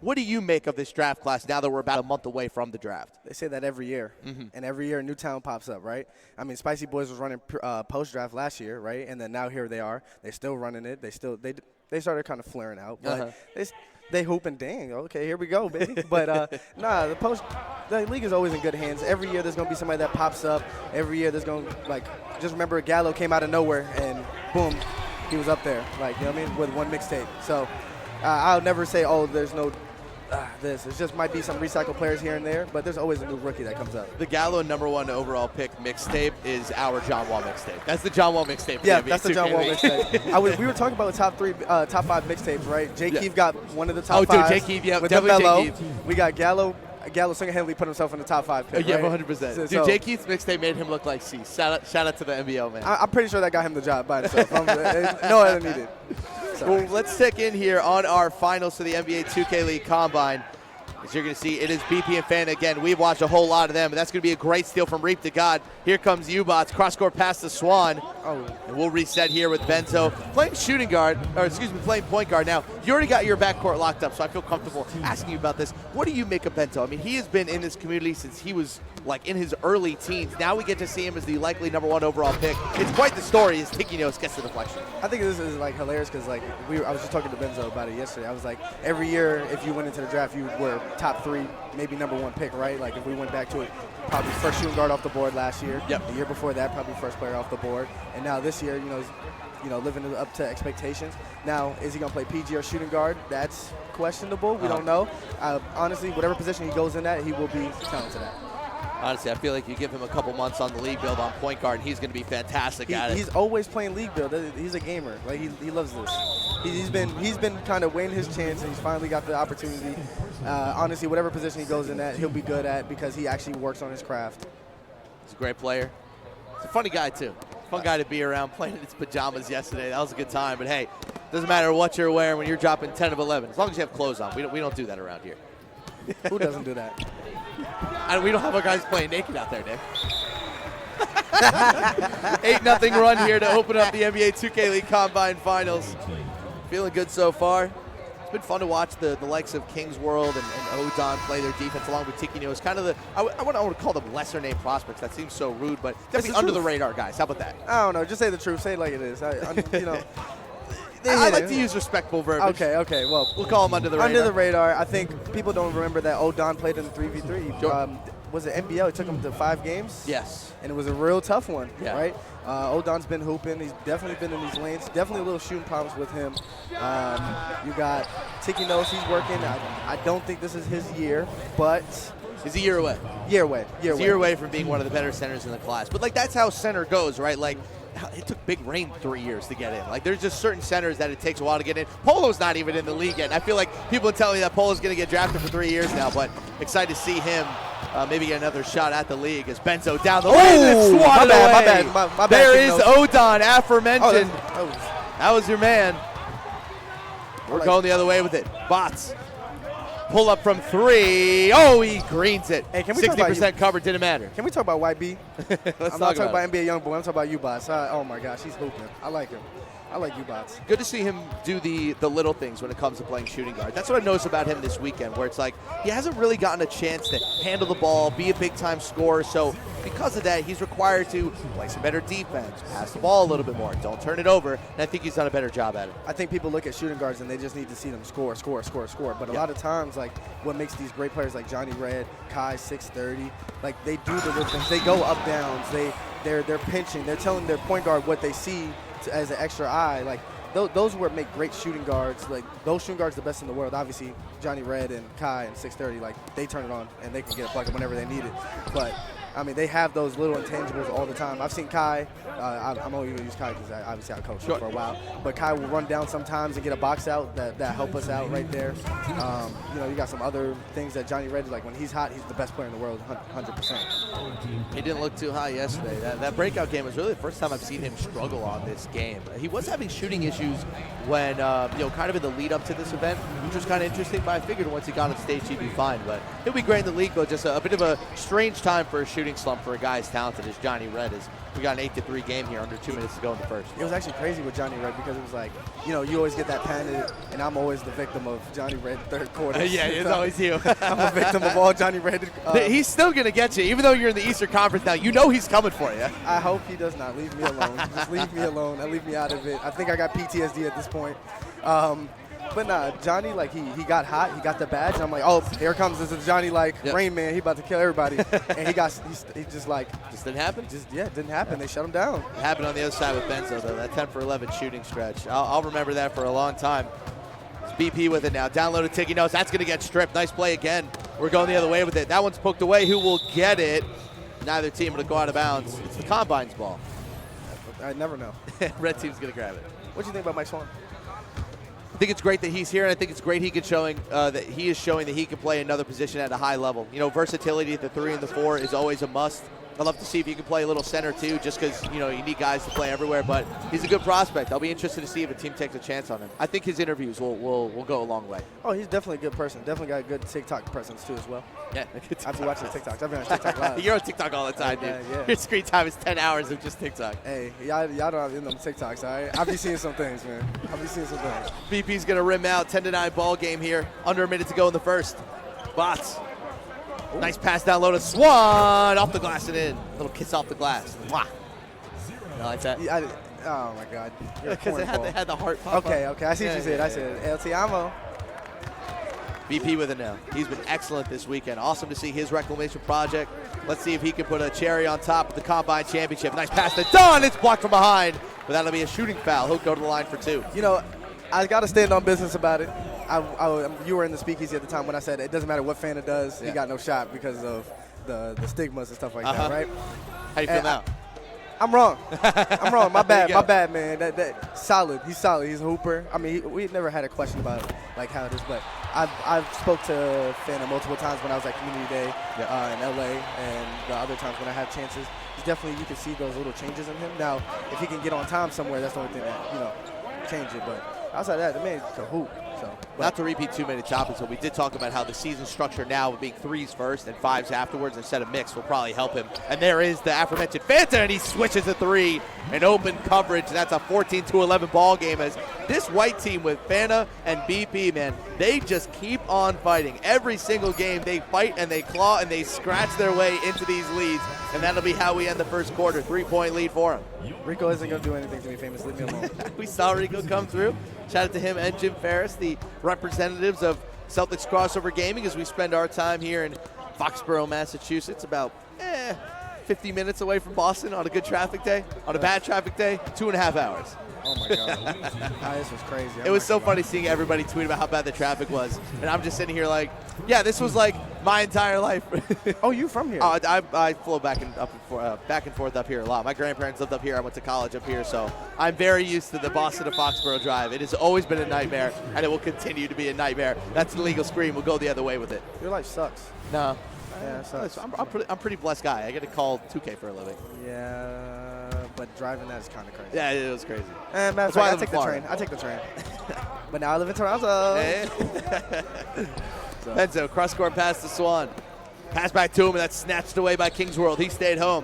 What do you make of this draft class now that we're about a month away from the draft? They say that every year, and every year a new talent pops up, right? I mean, Spicy Boys was running post-draft last year, right? And then now here they are. They're still running it. They started kind of flaring out, but they hoop and dang, okay, here we go, baby. But nah, the league is always in good hands. Every year there's gonna be somebody that pops up. Every year there's gonna just remember Gallo came out of nowhere and boom, he was up there, like, you know what I mean, with one mixtape. So I'll never say, oh, there's no this. It just might be some recycled players here and there, but there's always a new rookie that comes up. The Gallo #1 overall pick mixtape is our John Wall mixtape. That's the John Wall mixtape. Yeah, that's the John Wall mixtape. We were talking about the top 5 mixtapes, right? Jay Keith got one of the top 5. Oh, dude, Jay Keith, yeah, with definitely Mello. Jay Keith. We got Gallo. Gallo single-handedly put himself in the top 5 pick, Yeah, right? 100%. So, Dude, Jay Keith's mixtape made him look like C. Shout out to the MBO, man. I'm pretty sure that got him the job by himself. No other needed. Well, let's check in here on our finals for the NBA 2K League Combine. As you're going to see, it is BP and Fan again. We've watched a whole lot of them, and that's going to be a great steal from Reap to God. Here comes U-Bots, cross-court pass to Swan. And we'll reset here with Benzo playing shooting guard, or excuse me, playing point guard. Now, you already got your backcourt locked up, so I feel comfortable asking you about this. What do you make of Benzo? I mean, he has been in this community since he was like in his early teens. Now we get to see him as the likely #1 overall pick. It's quite the story as Tiki Nose gets the deflection. I think this is like hilarious because like I was just talking to Benzo about it yesterday. I was like, every year if you went into the draft, you were top 3, maybe #1 pick, right? Like if we went back to it, probably first shooting guard off the board last year. Yep. The year before that, probably first player off the board. And now this year, living up to expectations. Now, is he going to play PG or shooting guard? That's questionable. We don't know. Honestly, whatever position he goes in at, he will be talented at. Honestly, I feel like you give him a couple months on the league build on point guard, and he's going to be fantastic at it. He's always playing league build. He's a gamer. Like he loves this. He's been kind of waiting his chance, and he's finally got the opportunity. Honestly, whatever position he goes in at, he'll be good at because he actually works on his craft. He's a great player. He's a funny guy too. Fun guy to be around. Playing in his pajamas yesterday. That was a good time. But hey, doesn't matter what you're wearing when you're dropping 10 of 11. As long as you have clothes on. We don't do that around here. Who doesn't do that? We don't have our guys playing naked out there, Nick. 8-0 run here to open up the NBA 2K League Combine Finals. Feeling good so far. It's been fun to watch the likes of Kings World and Odon play their defense along with Tiki Nose. Kind of I want to call them lesser name prospects. That seems so rude, but definitely under the radar guys. How about that? I don't know. Just say the truth. Say it like it is. I like to use respectful verbiage. Okay. Well, we'll call them under the radar. Under the radar. I think people don't remember that Odon played in the 3v3. Was it NBL? It took him to 5 games. Yes. And it was a real tough one, yeah. Right? Odon's been hooping. He's definitely been in these lanes. Definitely a little shooting problems with him. You got Tiki Nose. He's working. I don't think this is his year, but he's a year away. Year away from being one of the better centers in the class. But like that's how center goes, right? Like it took Big Rain 3 years to get in. Like there's just certain centers that it takes a while to get in. Polo's not even in the league yet. I feel like people are telling me that Polo's going to get drafted for 3 years now, but excited to see him maybe get another shot at the league as Benzo down the lane. My bad. There is Odon, aforementioned. That was your man. We're going the other way with it. Bots. Pull up from 3. Oh, he greens it. Hey, can we 60% cover, didn't matter. Can we talk about YB? I'm not talking about NBA Youngboy. I'm talking about U-Bots. Oh, my gosh, he's hooping. I like him. I like U-Bots. Good to see him do the little things when it comes to playing shooting guard. That's what I noticed about him this weekend, where it's like he hasn't really gotten a chance to handle the ball, be a big-time scorer. So because of that, he's required to play some better defense, pass the ball a little bit more, don't turn it over, and I think he's done a better job at it. I think people look at shooting guards and they just need to see them score. But a lot of times, like, what makes these great players like Johnny Red, Kai, 630, like, they do the little things. They go up downs. They're pinching. They're telling their point guard what they see as an extra eye. Like, those are what make great shooting guards. Like, those shooting guards are the best in the world. Obviously, Johnny Red and Kai and 630, like, they turn it on and they can get a bucket whenever they need it. But I mean, they have those little intangibles all the time. I've seen Kai. I'm only going to use Kai because obviously I coached him for a while. But Kai will run down sometimes and get a box out that help us out right there. You got some other things that Johnny Red, like when he's hot, he's the best player in the world, 100%. He didn't look too high yesterday. That breakout game was really the first time I've seen him struggle on this game. He was having shooting issues when, kind of in the lead up to this event, which was kind of interesting. But I figured once he got on stage, he'd be fine. But he'll be great in the league, but just a bit of a strange time for a shooting shooting slump for a guy as talented as Johnny Red is. We got an 8-3 game here, under 2 minutes to go in the first. It was actually crazy with Johnny Red because it was like, you know, you always get that panic, and I'm always the victim of Johnny Red third quarter. Yeah, it's always you. I'm a victim of all Johnny Red. He's still going to get you. Even though you're in the Eastern Conference now, you know he's coming for you. I hope he does not. Leave me alone. Just leave me alone. Leave me out of it. I think I got PTSD at this point. But nah, Johnny, like, he got hot. He got the badge. And I'm like, oh, here comes this is Johnny, like, Rain Man. He about to kill everybody. And he just like. Just didn't happen? It didn't happen. They shut him down. It happened on the other side with Benzo, though. That 10 for 11 shooting stretch. I'll remember that for a long time. It's BP with it now. Downloaded Tiki Nose. That's going to get stripped. Nice play again. We're going the other way with it. That one's poked away. Who will get it? Neither team will go out of bounds. It's the Combine's ball. I never know. Red team's going to grab it. What do you think about Mike Swan? I think it's great that he's here, and I think it's great that he is showing that he can play another position at a high level. You know, versatility at the 3 and the 4 is always a must. I'd love to see if he can play a little center too, just because, you know, you need guys to play everywhere. But he's a good prospect. I'll be interested to see if a team takes a chance on him. I think his interviews will go a long way. Oh, he's definitely a good person. Definitely got a good TikTok presence too as well. Yeah, I've been watching TikToks. I've been on TikTok live. You're on TikTok all the time, dude. Yeah. Your screen time is 10 hours of just TikTok. Hey, y'all don't have them TikToks, all right? I'll be seeing some things, man. VP's going to rim out. 10-9 ball game here. Under a minute to go in the first. Bots. Ooh. Nice pass down low to Swan. Off the glass and in. Little kiss off the glass. Mwah. You like that? Yeah, oh, my God. Because it had the heart pop Okay. up. I see what you said. I said, El Tiamo. VP with it now. He's been excellent this weekend. Awesome to see his reclamation project. Let's see if he can put a cherry on top of the Combine Championship. Nice pass to Dunn. It's blocked from behind. But that'll be a shooting foul. He'll go to the line for 2. You know, I got to stand on business about it. You were in the speakeasy at the time when I said it doesn't matter what fan it does, he got no shot because of the stigmas and stuff like that, right? How you feel now? I'm wrong. My bad, man. That solid. He's solid. He's a hooper. I mean, we've never had a question about like how it is, but I've spoke to Fana multiple times when I was at Community Day in LA, and the other times when I had chances. He's definitely, you can see those little changes in him. Now, if he can get on time somewhere, that's the only thing that change it. But outside of that, the man can hoop. So, not to repeat too many topics, but we did talk about how the season structure now with being 3s first and 5s afterwards instead of mixed will probably help him. And there is the aforementioned Fanta, and he switches a 3 and open coverage. That's a 14-11 ball game as this white team with Fanta and BP, man, they just keep on fighting. Every single game they fight and they claw and they scratch their way into these leads, and that'll be how we end the first quarter. 3-point lead for him. Rico isn't going to do anything to me famous. Leave me alone. We saw Rico come through. Shout out to him and Jim Ferris, the representatives of Celtics Crossover Gaming, as we spend our time here in Foxborough, Massachusetts, about 50 minutes away from Boston on a good traffic day. On a bad traffic day, 2.5 hours. Oh, my God. This was crazy. It was so funny seeing everybody tweet about how bad the traffic was. And I'm just sitting here like, yeah, this was like my entire life. Oh, you from here? I flew back and forth up here a lot. My grandparents lived up here. I went to college up here. So I'm very used to the Boston to Foxborough drive. It has always been a nightmare, and it will continue to be a nightmare. That's an illegal scream. We'll go the other way with it. Your life sucks. No. Yeah, it sucks. I'm a pretty blessed guy. I get to call 2K for a living. Yeah, but driving that is kind of crazy. Yeah, it was crazy. And that's why I take the train. But now I live in Toronto. Hey. Benzo, cross-court pass to Swan. Pass back to him, and that's snatched away by Kings World. He stayed home.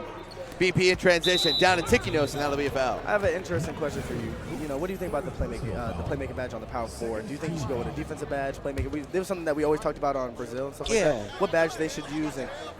BP in transition, down in Tiki Nose, and that'll be a foul. I have an interesting question for you. You know, what do you think about the playmaking badge on the power forward? Do you think you should go with a defensive badge, playmaker? There was something that we always talked about on Brazil and stuff like that. What badge they should use,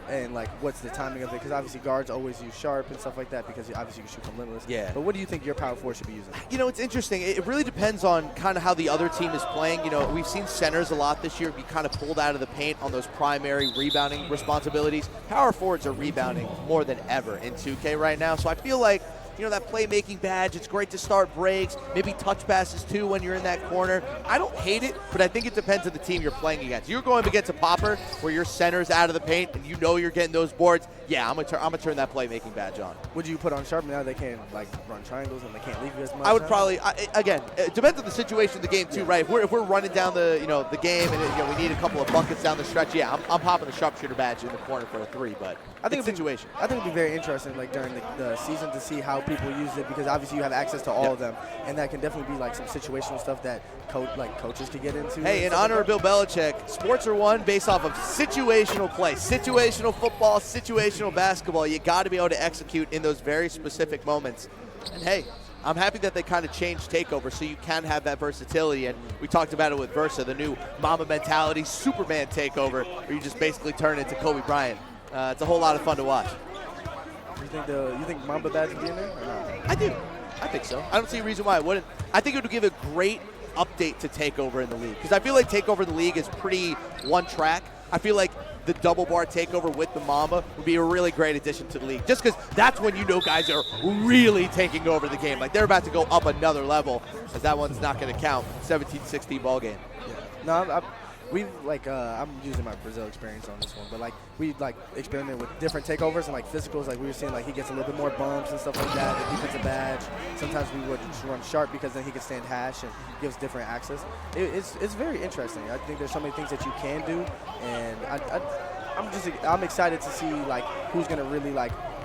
and like what's the timing of it? Because obviously guards always use sharp and stuff like that because obviously you can shoot from limitless. Yeah. But what do you think your power forward should be using? You know, it's interesting. It really depends on kind of how the other team is playing. You know, we've seen centers a lot this year be kind of pulled out of the paint on those primary rebounding responsibilities. Power forwards are rebounding more than ever in 2K right now. So I feel like, you know, that playmaking badge, it's great to start breaks, maybe touch passes too when you're in that corner. I don't hate it, but I think it depends on the team you're playing against. You're going against a popper where your center's out of the paint and you know you're getting those boards. Yeah, I'm gonna turn that playmaking badge on. Would you put on sharp now? They can't like run triangles and they can't leave you as much. I would probably again. It depends on the situation of the game too, right? If we're running down the game and we need a couple of buckets down the stretch, yeah, I'm popping the sharpshooter badge in the corner for a 3. But I think situation. I think it'd be very interesting, like during the season, to see how people use it because obviously you have access to all of them, and that can definitely be like some situational stuff that coaches could get into. Hey, in honor of Bill Belichick, sports are won based off of situational play, situational football, situational basketball. You got to be able to execute in those very specific moments. And hey, I'm happy that they kind of changed takeover so you can have that versatility. And we talked about it with Versa, the new Mamba mentality, Superman takeover, where you just basically turn into Kobe Bryant. It's a whole lot of fun to watch. You think Mamba badge would be in there or not? I do. I think so. I don't see a reason why it wouldn't. I think it would give a great update to takeover in the league because I feel like takeover in the league is pretty one track. I feel like the double bar takeover with the Mamba would be a really great addition to the league just because that's when you know guys are really taking over the game. Like they're about to go up another level as that one's not going to count. 17-16 ball game. Yeah. No, I'm using my Brazil experience on this one, but we experiment with different takeovers and physicals. Like we were seeing he gets a little bit more bumps and stuff like that. The defensive badge. Sometimes we would just run sharp because then he can stand hash and gives different access. It's very interesting. I think there's so many things that you can do, and I'm excited to see who's gonna really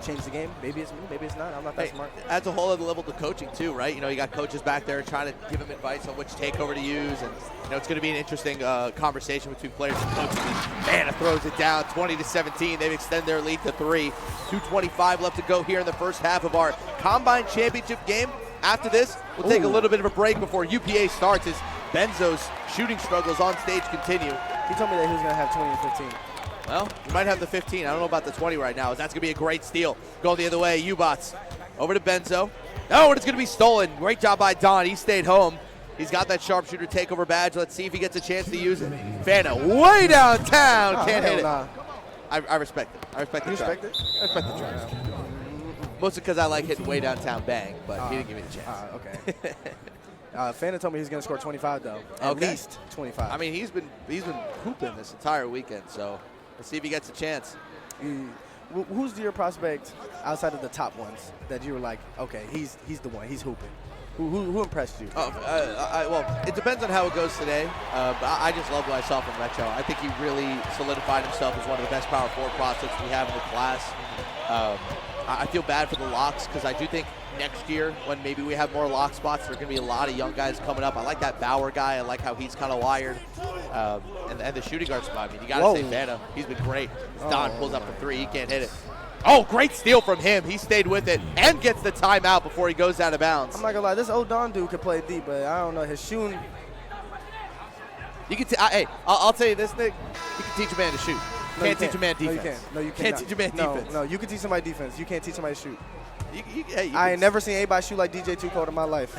change the game. Maybe it's me, maybe it's not. I'm not that smart. Adds a whole other level to coaching too, right? You got coaches back there trying to give them advice on which takeover to use, and it's going to be an interesting conversation between players and coaches. Fana throws it down, 20-17. They've extended their lead to 3. 2:25 left to go here in the first half of our Combine Championship game. After this, we'll take a little bit of a break before UPA starts as Benzo's shooting struggles on stage continue. He told me that he was going to have 20 and 15. Well, you might have the 15. I don't know about the 20 right now. That's going to be a great steal. Going the other way, U-Bots over to Benzo. Oh, and it's going to be stolen. Great job by Don. He stayed home. He's got that sharpshooter takeover badge. Let's see if he gets a chance to use it. Fana way downtown. Can't hit it. I respect it. I respect the try. Respect it? I respect the try. Mostly because I like hitting way downtown bang, but he didn't give me the chance. Okay. Fana told me he's going to score 25, though. At least 25. I mean, he's been hooping this entire weekend, so let's see if he gets a chance. Who's your prospect outside of the top ones that you were like, okay, he's the one, he's hooping? Who impressed you? Well, it depends on how it goes today. But I just love what I saw from Recho. I think he really solidified himself as one of the best power forward prospects we have in the class. I feel bad for the locks because I do think next year when maybe we have more lock spots, there are going to be a lot of young guys coming up. I like that Bauer guy. I like how he's kind of wired. And the shooting guard spot. I mean, you got to say Fana. He's been great. Don pulls up for 3. He can't hit it. Oh, great steal from him. He stayed with it and gets the timeout before he goes out of bounds. I'm not going to lie. This old Don dude could play deep, but I don't know. His shooting. You can hey, I'll tell you this, Nick. You can teach a man to shoot. No, can't teach a man defense. No, you can't. No, you can't teach a man defense. No, you can teach somebody defense. You can't teach somebody to shoot. Hey, I ain't never seen anybody shoot like DJ Too Cold in my life.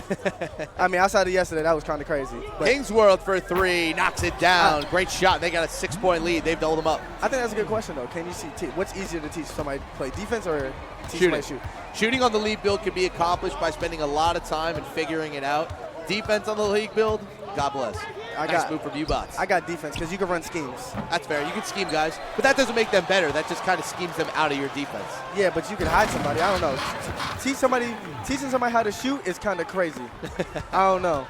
I mean, outside of yesterday, that was kind of crazy. Kings World for 3, knocks it down. Great shot. They got a 6-point lead. They've doubled them up. I think that's a good question, though. Can you see what's easier to teach somebody to play defense or teach somebody to shoot? Shooting on the league build can be accomplished by spending a lot of time and figuring it out. Defense on the league build, God bless. Nice move from U-Bots. I got defense because you can run schemes. That's fair. You can scheme guys, but that doesn't make them better. That just kind of schemes them out of your defense. Yeah, but you can hide somebody. I don't know. Teaching somebody how to shoot is kind of crazy. I don't know.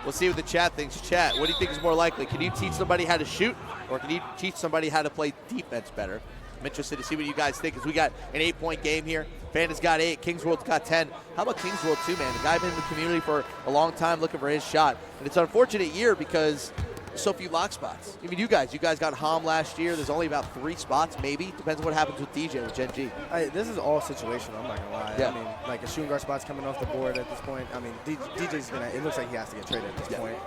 We'll see what the chat thinks. Chat, what do you think is more likely? Can you teach somebody how to shoot, or can you teach somebody how to play defense better? I'm interested to see what you guys think, because we got an 8-point game here. Fana's got 8, Kings World's got 10. How about Kings World too, man? The guy been in the community for a long time looking for his shot. And it's an unfortunate year because there's so few lock spots. I mean, you guys got Hom last year. There's only about 3 spots, maybe. Depends on what happens with DJ, with Gen G. This is all situational, I'm not going to lie. Yeah. I mean, like a shooting guard spot's coming off the board at this point. I mean, DJ's going to, it looks like he has to get traded at this point.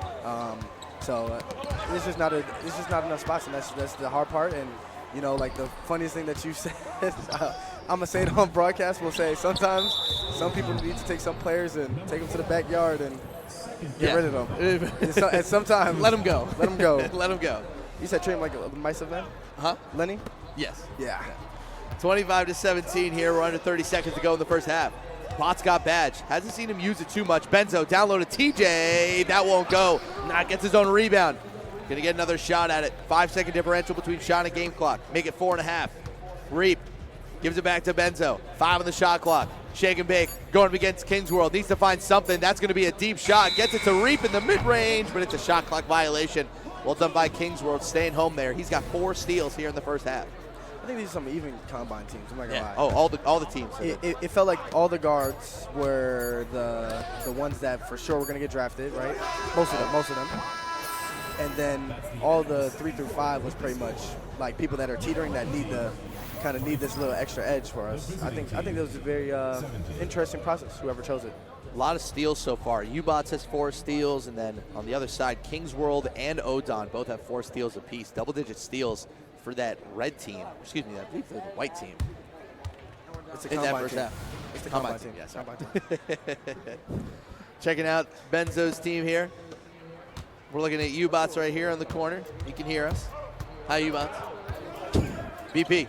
So it's just not enough spots, and that's the hard part. And you know, like the funniest thing that you said, I'm going to say it on broadcast, we'll say sometimes some people need to take some players and take them to the backyard and get rid of them. And sometimes let them go. Let them go. Let them go. You said treat him like a mice event? Huh? Lenny? Yes. Yeah. 25-17 here. We're under 30 seconds to go in the first half. Bots got badge. Hasn't seen him use it too much. Benzo downloaded TJ. That won't go. Not gets his own rebound. Gonna get another shot at it. 5-second differential between shot and game clock. Make it 4.5. Reap gives it back to Benzo. 5 on the shot clock. Shake and bake. Going up against Kings World. Needs to find something. That's gonna be a deep shot. Gets it to Reap in the mid-range, but it's a shot clock violation. Well done by Kings World, staying home there. He's got 4 steals here in the first half. I think these are some even combine teams. I'm not gonna lie. Oh, all the teams. It felt like all the guards were the ones that for sure were gonna get drafted, right? Most of them. And then all the 3 through 5 was pretty much like people that are teetering that need this little extra edge for us. I think that was a very interesting process. Whoever chose it. A lot of steals so far. Ubots has 4 steals, and then on the other side, Kings World and Odon both have 4 steals apiece. Double-digit steals for that red team. Excuse me, I believe they're the white team. It's a in that first team. half. It's the Combine combine team. Yes. Combine team. Checking out Benzo's team here. We're looking at Ubots right here on the corner. You can hear us. Hi, Ubots. BP.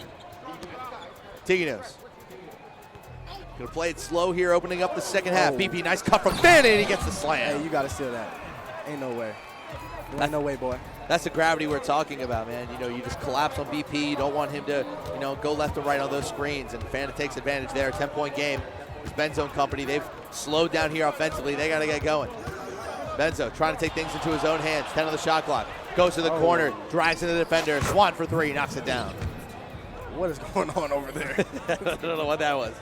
Tiginos. Gonna play it slow here, opening up the second half. BP, nice cut from Fanna, and he gets the slam. Hey, you gotta steal that. Ain't no way. Ain't no way, boy. That's the gravity we're talking about, man. You know, you just collapse on BP. You don't want him to, you know, go left or right on those screens. And Fanna takes advantage there. 10-point game. It's Benzo and company. They've slowed down here offensively. They got to get going. Benzo trying to take things into his own hands. 10 on the shot clock. Goes to the corner. Drags in the defender. Swan for 3. Knocks it down. What is going on over there? I don't know what that was.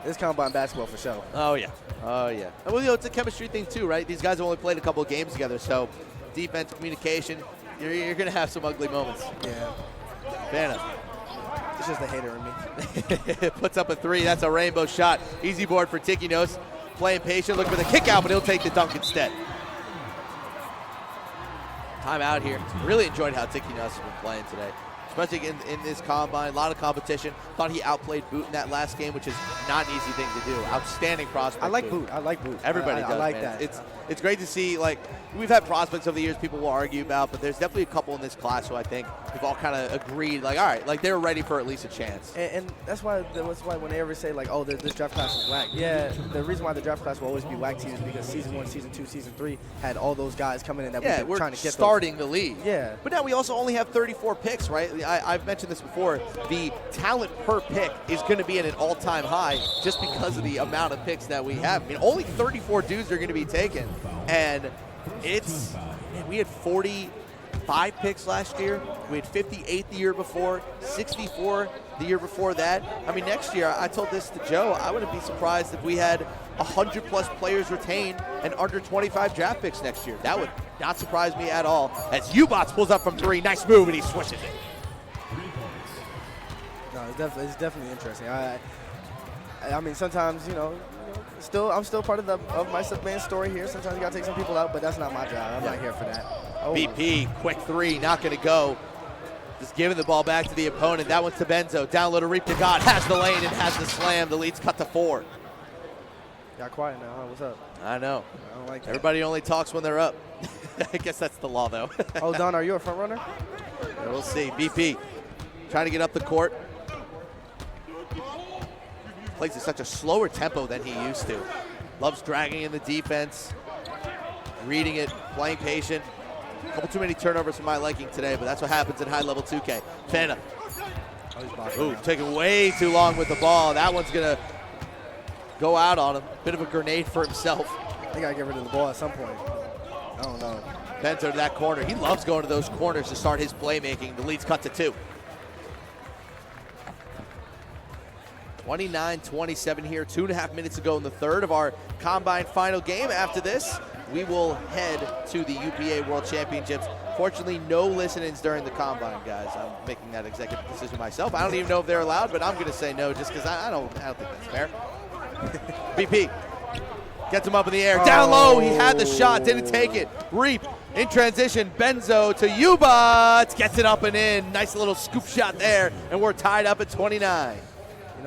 It's combine basketball for sure. Oh, yeah. Oh, yeah. Well, you know, it's a chemistry thing, too, right? These guys have only played a couple of games together, so defense, communication, you're going to have some ugly moments. Yeah. Fanna. It's just a hater in me. Puts up a 3. That's a rainbow shot. Easy board for Tikinos. Playing patient, looking for the kick out, but he'll take the dunk instead. Time out here. Really enjoyed how Tikinos has been playing today, especially in this combine. A lot of competition. Thought he outplayed Boot in that last game, which is not an easy thing to do. Outstanding prospect. I like Boot. I like Boot. Everybody does, I like man. that. It's great to see, like, we've had prospects over the years people will argue about, but there's definitely a couple in this class who I think we've all kind of agreed, like, all right, like, they're ready for at least a chance. And that's why when they ever say, like, oh, this draft class is whack. Yeah, the reason why the draft class will always be whack to you is because season 1, season 2, season 3 had all those guys coming in that we're trying to get starting the league. Yeah. But now we also only have 34 picks, right? I've mentioned this before. The talent per pick is going to be at an all-time high just because of the amount of picks that we have. I mean, only 34 dudes are going to be taken. And we had 45 picks last year. We had 58 the year before, 64 the year before that. I mean, next year, I told this to Joe, I wouldn't be surprised if we had 100-plus players retained and under 25 draft picks next year. That would not surprise me at all. As Ubots pulls up from 3, nice move, and he switches it. No, it's definitely interesting. I mean, sometimes, I'm still part of my sub-man story here. Sometimes you got to take some people out, but that's not my job. I'm not here for that. Oh. BP, quick 3, not going to go. Just giving the ball back to the opponent. That one's to Benzo. Down low to Reap to God. Has the lane and has the slam. The lead's cut to 4. Got quiet now, huh? What's up? I know. I don't like that. Everybody only talks when they're up. I guess that's the law, though. Oh, Don, are you a front runner? Yeah, we'll see. BP trying to get up the court. Plays at such a slower tempo than he used to. Loves dragging in the defense, reading it, playing patient. A couple too many turnovers for my liking today, but that's what happens in high-level 2K. Fanna. Ooh, taking way too long with the ball. That one's going to go out on him. Bit of a grenade for himself. They got to get rid of the ball at some point. I don't know. Benzo to that corner. He loves going to those corners to start his playmaking. The lead's cut to 2. 29-27 here, 2.5 minutes to go in the third of our combine final game. After this, we will head to the UPA World Championships. Fortunately, no listen-ins during the combine, guys. I'm making that executive decision myself. I don't even know if they're allowed, but I'm going to say no just because I don't think that's fair. BP gets him up in the air. Down low, he had the shot, didn't take it. Reap in transition, Benzo to Ubots, gets it up and in. Nice little scoop shot there, and we're tied up at 29.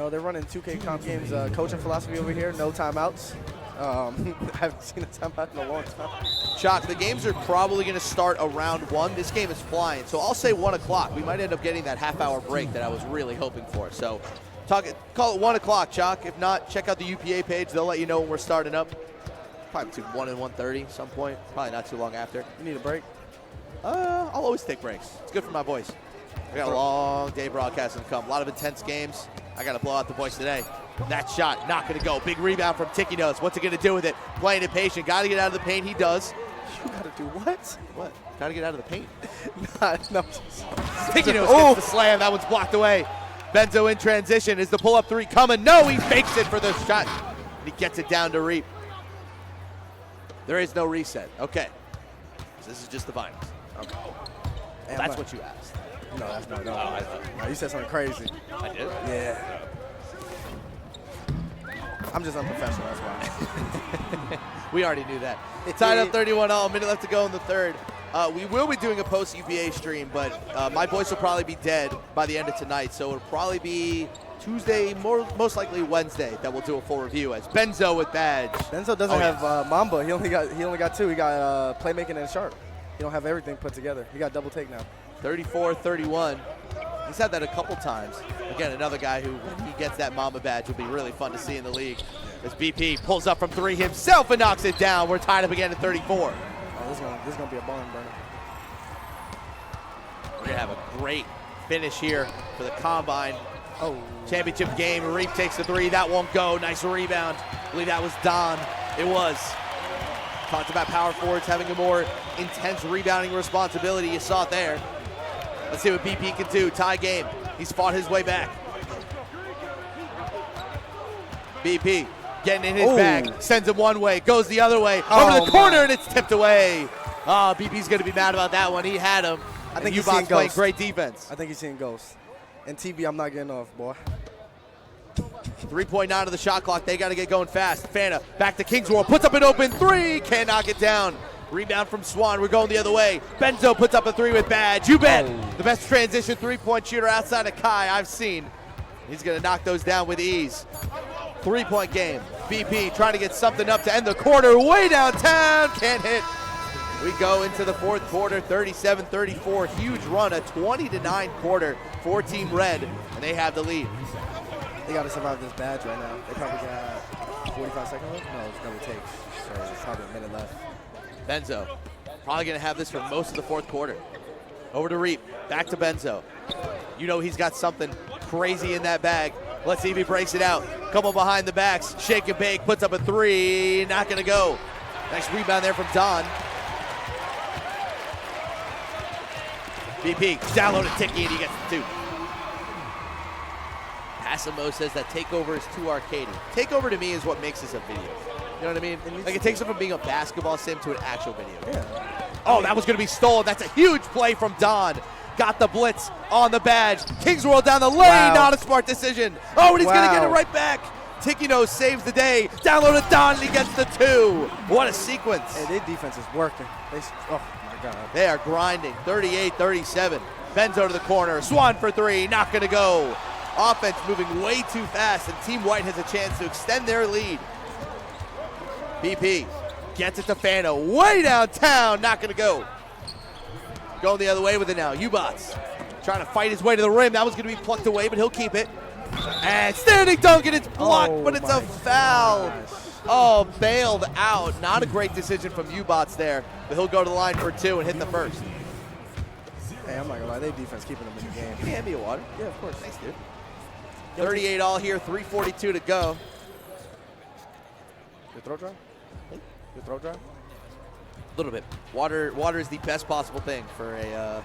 They're running 2K comp games, coaching philosophy over here, no timeouts. I haven't seen a timeout in a long time. Chalk, the games are probably going to start around 1. This game is flying, so I'll say 1 o'clock. We might end up getting that half-hour break that I was really hoping for. So call it 1 o'clock, Chalk. If not, check out the UPA page. They'll let you know when we're starting up. Probably between 1 and 1:30 some point. Probably not too long after. You need a break? I'll always take breaks. It's good for my voice. We got a long day broadcasting to come. A lot of intense games. I got to blow out the voice today. That shot, not going to go. Big rebound from Tikinos. What's he going to do with it? Playing it patient. Got to get out of the paint. He does. You got to do what? What? Got to get out of the paint. No. Tikino gets the slam. That one's blocked away. Benzo in transition. Is the pull-up three coming? No, he fakes it for the shot. And he gets it down to Reap. There is no reset. Okay. So this is just the finals. Okay. Well, that's what you asked. No, that's not. No, you said something crazy. I did? Yeah. I'm just unprofessional, that's why. We already knew that. Tied up 31-all, a minute left to go in the third. We will be doing a post-UVA stream, but my voice will probably be dead by the end of tonight, so it'll probably be Tuesday, most likely Wednesday, that we'll do a full review as Benzo with badge. Benzo doesn't have Mamba. He only got two. He got playmaking and sharp. He don't have everything put together. He got double take now. 34-31. He's had that a couple times. Again, another guy who, when he gets that Mamba badge, will be really fun to see in the league. As BP pulls up from three himself and knocks it down. We're tied up again at 34. Oh, this is gonna be a barn burner. We're gonna have a great finish here for the Combine. Oh. Championship game. Reap takes the three. That won't go. Nice rebound. I believe that was Don. It was. Talked about power forwards having a more intense rebounding responsibility. You saw it there. Let's see what BP can do. Tie game. He's fought his way back. BP getting in his bag. Sends him one way. Goes the other way. Over the corner, and it's tipped away. Oh, BP's going to be mad about that one. He had him. I think he's U-Bot's playing great defense. I think he's seeing ghosts. And TB, I'm not getting off, boy. 3.9 of the shot clock. They got to get going fast. Fanta back to Kingsworld. Puts up an open three. Can't knock it down. Rebound from Swan. We're going the other way. Benzo puts up a three with badge. You bet. The best transition three-point shooter outside of Kai I've seen. He's going to knock those down with ease. Three-point game. BP trying to get something up to end the quarter. Way downtown. Can't hit. We go into the fourth quarter, 37-34. Huge run, a 20-9 quarter for Team Red, and they have the lead. They got to survive this badge right now. They probably got 45 seconds left? No, it's double takes, so it's probably a minute left. Benzo probably going to have this for most of the fourth quarter. Over to Reap, back to Benzo. You know he's got something crazy in that bag. Let's see if he breaks it out. Couple behind the backs, shake and bake, puts up a three, not going to go. Nice rebound there from Don. BP downloaded Tiki and he gets the two. Passimo says that takeover is too arcadey. Takeover to me is what makes this a video. You know what I mean? Like it takes it from being a basketball sim to an actual video. Yeah. Oh, that was going to be stolen. That's a huge play from Don. Got the blitz on the badge. Kingsworld down the lane. Wow. Not a smart decision. Oh, and he's going to get it right back. Tikino saves the day. Downloaded Don and he gets the two. What a sequence. Hey, their defense is working. Oh, my God. They are grinding. 38-37. Benzo to the corner. Swan for three. Not going to go. Offense moving way too fast, and Team White has a chance to extend their lead. BP gets it to Fano. Way downtown. Not going to go. Going the other way with it now. U-Bots trying to fight his way to the rim. That was going to be plucked away, but he'll keep it. And standing dunk, and it's blocked, but it's a foul. Gosh. Oh, bailed out. Not a great decision from U-Bots there, but he'll go to the line for two and hit the first. Hey, I'm not going to lie. Their defense keeping them in the game. Can you hand me a water? Yeah, of course. Thanks, dude. 38 all here, 3:42 to go. Your throat dry? Your throat dry? A little bit. Water is the best possible thing for a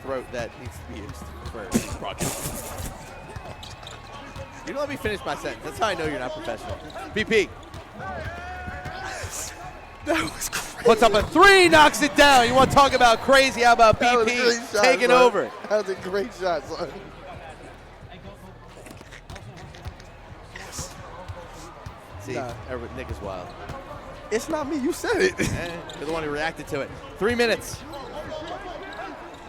throat that needs to be used for broadcast. You don't let me finish my sentence. That's how I know you're not professional. BP. That was crazy. Puts up a three, knocks it down. You want to talk about crazy? How about BP taking over? That was a great shot, son. See, Nick is wild. It's not me. You said it. You're the one who reacted to it. 3 minutes.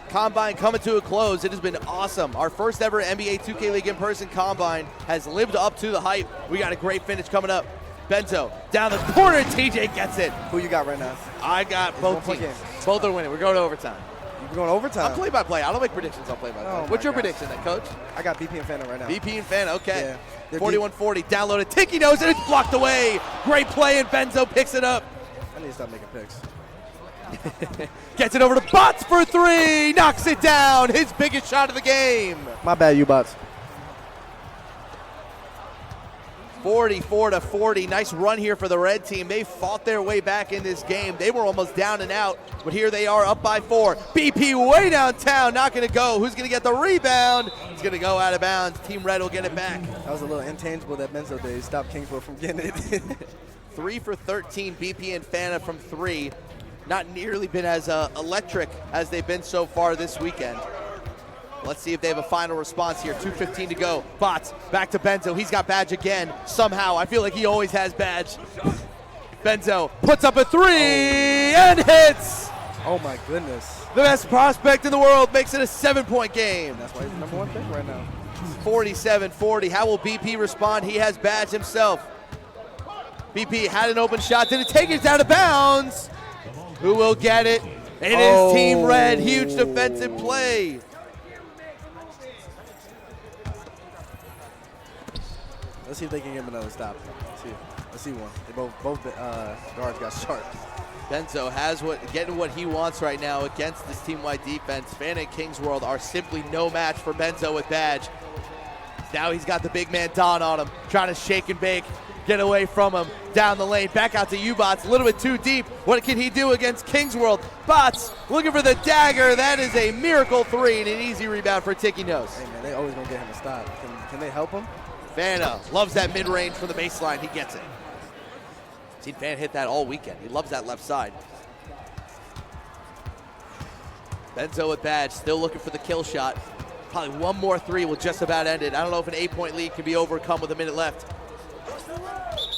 Combine coming to a close. It has been awesome. Our first ever NBA 2K League in-person Combine has lived up to the hype. We got a great finish coming up. Benzo down the corner. TJ gets it. Who you got right now? I got both teams. Both are winning. We're going to overtime. You're going overtime? I'm play-by-play. I don't make predictions. I'll play-by-play. Oh What's your gosh. prediction then, Coach? I got BP and Fanta right now. BP and Fanta, okay. Yeah. 41-40. Downloaded. Tiki knows it. It's blocked away. Great play, and Benzo picks it up. I need to stop making picks. Gets it over to Bots for three. Knocks it down. His biggest shot of the game. My bad, U-Bots. 44-40. Nice run here for the red team. They fought their way back in this game. They were almost down and out, but here they are up by 4. BP way downtown, not going to go. Who's going to get the rebound? It's going to go out of bounds. Team Red will get it back. That was a little intangible that Benzo did. Stop Kingsville from getting it. 3 for 13, BP and Fana from 3. Not nearly been as electric as they've been so far this weekend. Let's see if they have a final response here. 2:15 to go. Bots back to Benzo. He's got Badge again. Somehow, I feel like he always has Badge. Benzo puts up a 3 and hits. Oh my goodness. The best prospect in the world makes it a 7-point game. That's why he's the #1 pick right now. 47-40. How will BP respond? He has Badge himself. BP had an open shot. Didn't take it. It's out of bounds. Who will get it? It is Team Red. Huge defensive play. Let's see if they can get him another stop. Let's see one. They both guards got sharp. Benzo has getting what he wants right now against this team-wide defense. Fana and Kings World are simply no match for Benzo with Badge. Now he's got the big man Don on him, trying to shake and bake, get away from him, down the lane, back out to U-Bots, a little bit too deep. What can he do against Kings World? Bots looking for the dagger. That is a miracle 3 and an easy rebound for Ticky Nose. Hey man, they always gonna get him a stop. Can they help him? Fana loves that mid-range from the baseline. He gets it. Seen Fana hit that all weekend. He loves that left side. Benzo with Badge, still looking for the kill shot. Probably one more 3 will just about end it. I don't know if an 8-point lead can be overcome with a minute left.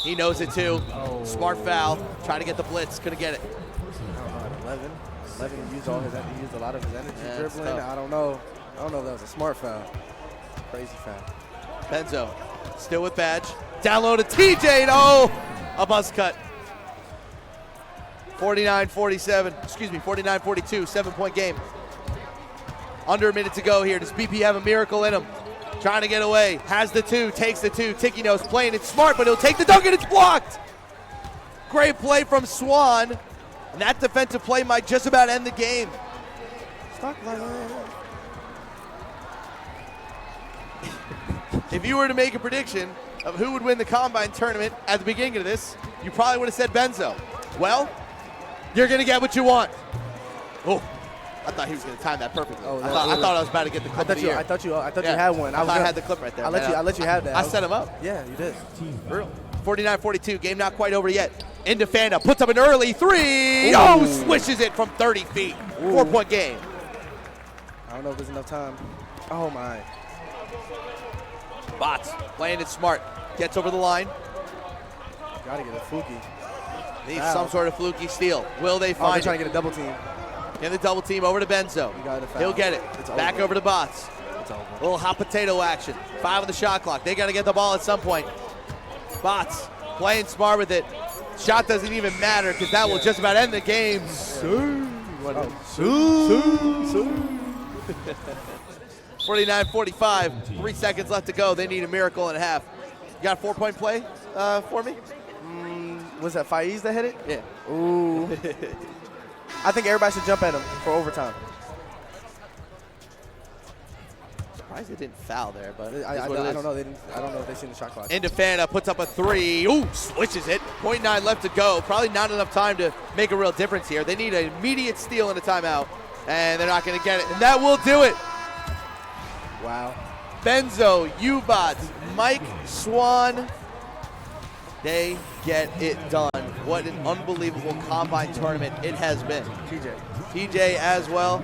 He knows it too. Oh. Smart foul. Trying to get the blitz. Couldn't get it. 11 used a lot of his energy dribbling. I don't know if that was a smart foul. Crazy foul. Benzo still with Badge. Down low to TJ. And oh, a buzz cut. 49-47. Excuse me, 49-42. 7-point game. Under a minute to go here. Does BP have a miracle in him? Trying to get away. Has the 2. Takes the 2. Ticky Nose playing it smart, but he'll take the dunk and it's blocked. Great play from Swan. And that defensive play might just about end the game. If you were to make a prediction of who would win the Combine tournament at the beginning of this, you probably would have said Benzo. Well, you're going to get what you want. Oh, I thought he was going to time that perfectly. Oh, I thought I was about to get the clip of the year. I thought you had one. I had the clip right there. I let you have that. I set him up. Yeah, you did. 49-42, game not quite over yet. Into Fana, puts up an early 3. Ooh. Oh, swishes it from 30 feet. 4-point game. I don't know if there's enough time. Oh, my. Bots playing it smart. Gets over the line. Got to get a fluky. Needs some sort of fluky steal. Will they find they're trying to get a double team. Get the double team over to Benzo. He'll get it. Back over to Bots. It's over. A little hot potato action. 5 on the shot clock. They got to get the ball at some point. Bots playing smart with it. Shot doesn't even matter because that will just about end the game. 49-45. 3 seconds left to go. They need a miracle and a half. You got a 4-point play for me? Was that Faiz that hit it? Yeah. Ooh. I think everybody should jump at him for overtime. Surprised they didn't foul there, but I don't know. I don't know if they seen the shot clock. Into Fana, puts up a 3. Ooh, switches it. 0.9 left to go. Probably not enough time to make a real difference here. They need an immediate steal and a timeout, and they're not going to get it. And that will do it. Wow. Benzo, U-Bots, Mike, Swan, they get it done. What an unbelievable Combine tournament it has been. TJ as well.